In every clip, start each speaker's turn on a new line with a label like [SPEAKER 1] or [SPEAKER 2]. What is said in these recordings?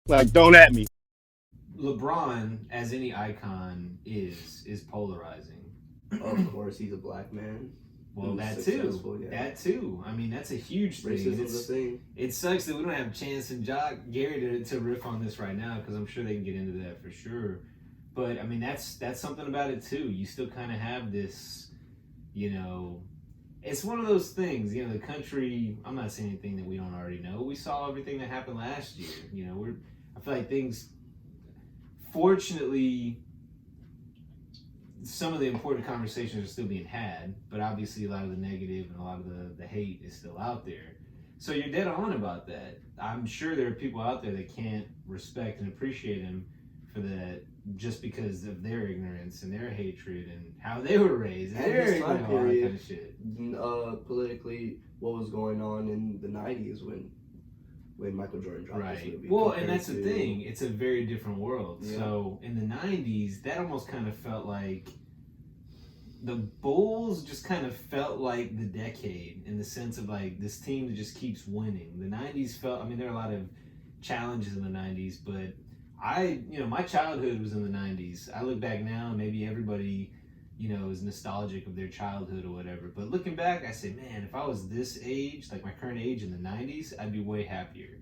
[SPEAKER 1] Like, don't at me.
[SPEAKER 2] LeBron, as any icon, is polarizing.
[SPEAKER 3] Of course, he's a black man
[SPEAKER 2] Well,
[SPEAKER 3] who's
[SPEAKER 2] that too.
[SPEAKER 3] successful. Yeah,
[SPEAKER 2] That too. I mean, that's a huge thing. And
[SPEAKER 3] racism's a thing.
[SPEAKER 2] it sucks that we don't have Chance and Gary to riff on this right now because I'm sure they can get into that for sure. But I mean, that's something about it too. You still kind of have this, you know, it's one of those things. You know, the country. I'm not saying anything that we don't already know. We saw everything that happened last year. You know, I feel like things. Fortunately, some of the important conversations are still being had, but obviously a lot of the negative and a lot of the hate is still out there. So you're dead on about that. I'm sure there are people out there that can't respect and appreciate him for that just because of their ignorance and their hatred and how they were raised and their
[SPEAKER 3] his time
[SPEAKER 2] all that
[SPEAKER 3] period,
[SPEAKER 2] kind of shit.
[SPEAKER 3] Politically, what was going on in the '90s when Michael Jordan dropped this
[SPEAKER 2] Right.
[SPEAKER 3] movie.
[SPEAKER 2] Well, and
[SPEAKER 3] compared
[SPEAKER 2] that's the
[SPEAKER 3] to-
[SPEAKER 2] thing. It's a very different world.
[SPEAKER 3] Yeah.
[SPEAKER 2] So in the '90s, that almost kind of felt like the Bulls just kind of felt like the decade in the sense of like this team that just keeps winning. The '90s felt. I mean, there are a lot of challenges in the '90s, but my childhood was in the '90s. I look back now, and maybe everybody, is nostalgic of their childhood or whatever. But looking back, I say, man, if I was this age, like my current age in the '90s, I'd be way happier.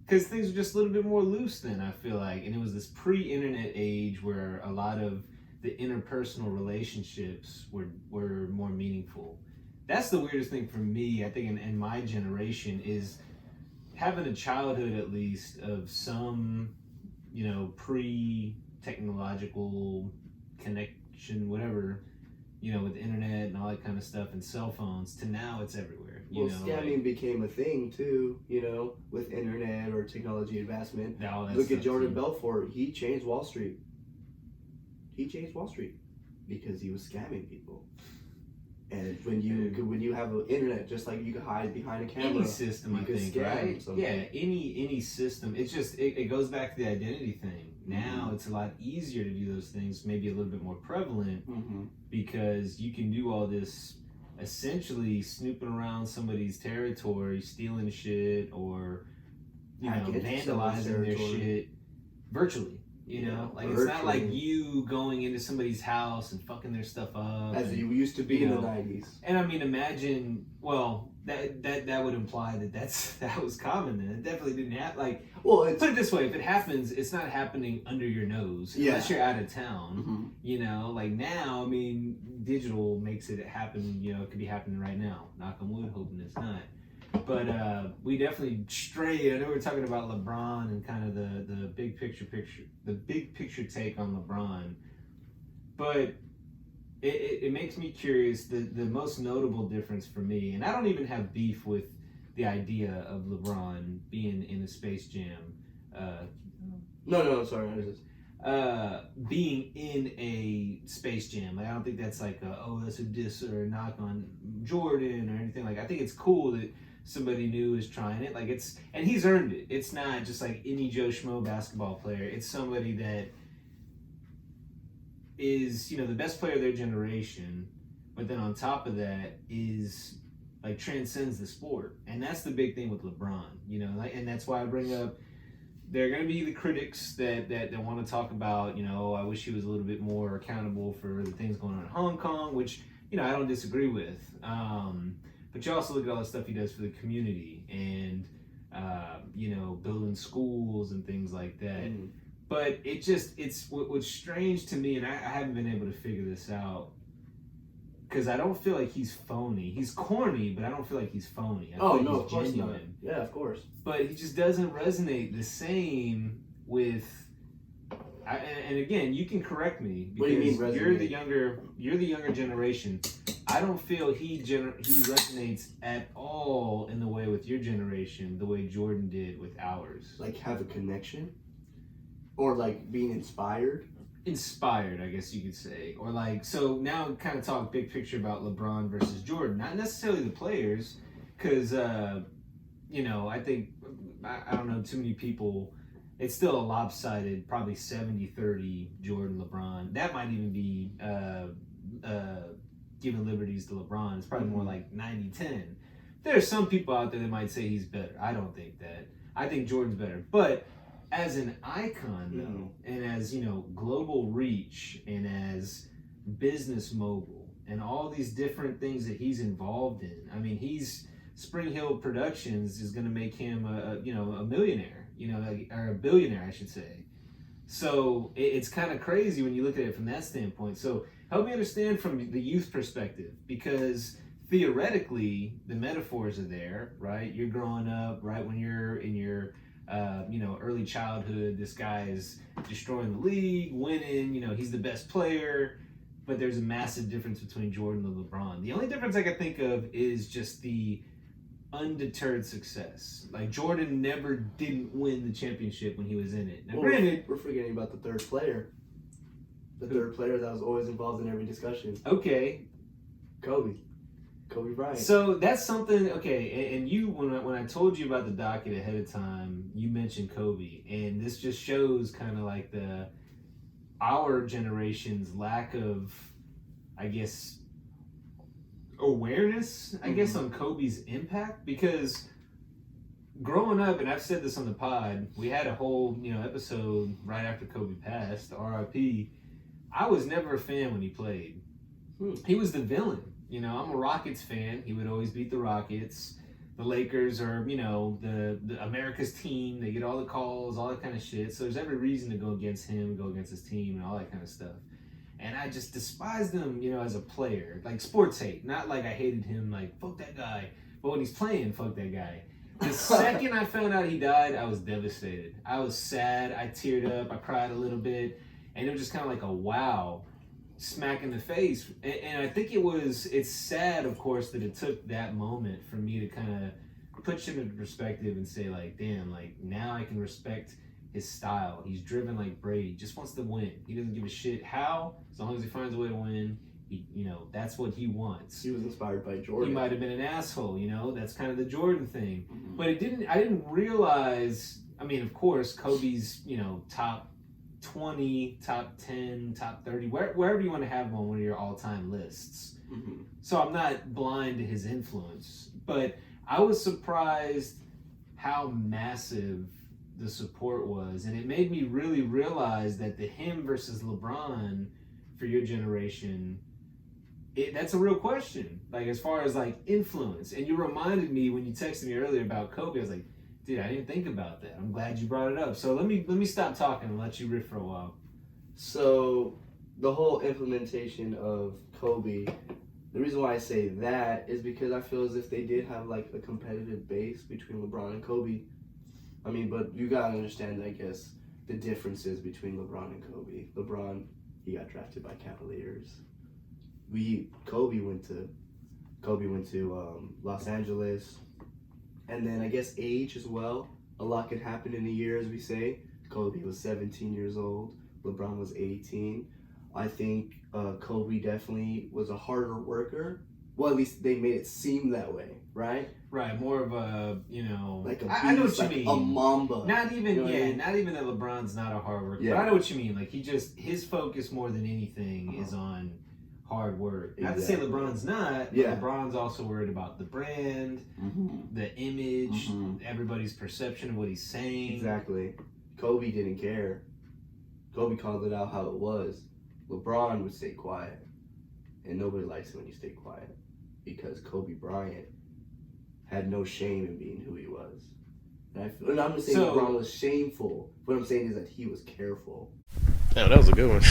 [SPEAKER 2] Because things were just a little bit more loose then, I feel like. And it was this pre-internet age where a lot of the interpersonal relationships were more meaningful. That's the weirdest thing for me, I think, in my generation, is having a childhood at least of some, pre-technological connection, whatever, with the internet and all that kind of stuff and cell phones, to now it's everywhere.
[SPEAKER 3] Well, scamming became a thing too, with internet or technology advancement. Look at Jordan Belfort. He changed Wall Street. Because he was scamming people. And when you have an internet, just like you can hide behind a camera,
[SPEAKER 2] any system, I think, right?
[SPEAKER 3] Something.
[SPEAKER 2] Yeah, any system. It's just it goes back to the identity thing. Now it's a lot easier to do those things, maybe a little bit more prevalent, because you can do all this essentially snooping around somebody's territory, stealing shit, or vandalizing their shit virtually. It's not like you going into somebody's house and fucking their stuff up
[SPEAKER 3] as you used to be in the '90s.
[SPEAKER 2] And I mean, imagine. Well, that would imply that was common then. It definitely didn't happen. Put it this way: if it happens, it's not happening under your nose unless you're out of town. Like now, I mean, digital makes it happen. It could be happening right now. Knock on wood, hoping it's not. But we definitely strayed. I know we're talking about LeBron and kind of the big picture take on LeBron, but it makes me curious. The most notable difference for me, and I don't even have beef with the idea of LeBron being in a Space Jam.
[SPEAKER 3] No, sorry.
[SPEAKER 2] Being in a Space Jam, I don't think that's like that's a diss or a knock on Jordan or anything. I think it's cool that somebody new is trying it. And he's earned it. It's not just like any Joe Schmo basketball player. It's somebody that is, the best player of their generation, but then on top of that is transcends the sport. And that's the big thing with LeBron, and that's why I bring up, there are going to be the critics that want to talk about, I wish he was a little bit more accountable for the things going on in Hong Kong, which, I don't disagree with. But you also look at all the stuff he does for the community and, building schools and things like that. But what's strange to me, and I haven't been able to figure this out, because I don't feel like he's phony. He's corny, but I don't feel like he's phony. I feel like
[SPEAKER 3] of course not. Yeah, of course.
[SPEAKER 2] But he just doesn't resonate the same with. And again, you can correct me, because
[SPEAKER 3] what do you mean resonate?
[SPEAKER 2] You're the younger generation. I don't feel he resonates at all in the way with your generation, the way Jordan did with ours.
[SPEAKER 3] Have a connection, or being inspired.
[SPEAKER 2] Inspired, I guess you could say, or so now kind of talk big picture about LeBron versus Jordan, not necessarily the players, because I think I don't know too many people. It's still a lopsided, probably 70-30 Jordan LeBron. That might even be giving liberties to LeBron. It's probably more like 90-10. There are some people out there that might say he's better. I don't think that. I think Jordan's better, but as an icon, though, and as, global reach and as business mogul and all these different things that he's involved in. I mean, Spring Hill Productions is going to make him a millionaire, or a billionaire, I should say. So it's kind of crazy when you look at it from that standpoint. So help me understand from the youth perspective, because theoretically the metaphors are there, right? You're growing up, right? When you're in your early childhood, this guy is destroying the league, winning, he's the best player, but there's a massive difference between Jordan and LeBron. The only difference I can think of is just the undeterred success. Like, Jordan never didn't win the championship when he was in it. Now, granted,
[SPEAKER 3] we're forgetting about the third player. The third player that was always involved in every discussion.
[SPEAKER 2] Okay.
[SPEAKER 3] Kobe Bryant.
[SPEAKER 2] So that's something, okay, and you, when I told you about the docket ahead of time, you mentioned Kobe, and this just shows kind of like our generation's lack of, I guess, awareness, I guess, on Kobe's impact, because growing up, and I've said this on the pod, we had a whole, episode right after Kobe passed, RIP. I was never a fan when he played. He was the villain. I'm a Rockets fan. He would always beat the Rockets. The Lakers are, the America's team. They get all the calls, all that kind of shit. So there's every reason to go against him, go against his team, and all that kind of stuff. And I just despised him, as a player. Like, sports hate. Not like I hated him, like, fuck that guy. But when he's playing, fuck that guy. The second I found out he died, I was devastated. I was sad. I teared up. I cried a little bit. And it was just kind of like a wow. Smack in the face. And I think it's sad, of course, that it took that moment for me to kind of put him into perspective and say, like, damn, like, now I can respect his style. He's driven like Brady, just wants to win. He doesn't give a shit how, as long as he finds a way to win. That's what he wants.
[SPEAKER 3] He was inspired by Jordan.
[SPEAKER 2] He might have been an asshole, that's kind of the Jordan thing. But I didn't realize, I mean, of course, Kobe's, top 20, top 10, top 30, wherever you want to have him on one of your all-time lists. So I'm not blind to his influence, but I was surprised how massive the support was, and it made me really realize that the him versus LeBron for your generation, that's a real question, like, as far as like influence. And you reminded me when you texted me earlier about Kobe. I was like, dude, I didn't think about that. I'm glad you brought it up. So let me stop talking and let you riff for a while.
[SPEAKER 3] So the whole implementation of Kobe, the reason why I say that is because I feel as if they did have like a competitive base between LeBron and Kobe. I mean, but you gotta understand, I guess, the differences between LeBron and Kobe. LeBron, he got drafted by Cavaliers. Kobe went to Los Angeles. And then I guess age as well. A lot could happen in a year, as we say. Kobe was 17 years old. LeBron was 18. I think Kobe definitely was a harder worker. Well, at least they made it seem that way, right?
[SPEAKER 2] Right, more of a,
[SPEAKER 3] like a beast,
[SPEAKER 2] I know what you
[SPEAKER 3] like
[SPEAKER 2] mean.
[SPEAKER 3] A Mamba.
[SPEAKER 2] Not even, not even that LeBron's not a hard worker. Yeah. But I know what you mean. Like, his focus more than anything is on hard work. Exactly. Not to say LeBron's not, but LeBron's also worried about the brand, the image, everybody's perception of what he's saying.
[SPEAKER 3] Exactly. Kobe didn't care. Kobe called it out how it was. LeBron would stay quiet. And nobody likes it when you stay quiet. Because Kobe Bryant had no shame in being who he was. And I'm not saying LeBron was shameful. What I'm saying is that he was careful.
[SPEAKER 1] Oh, that was a good one.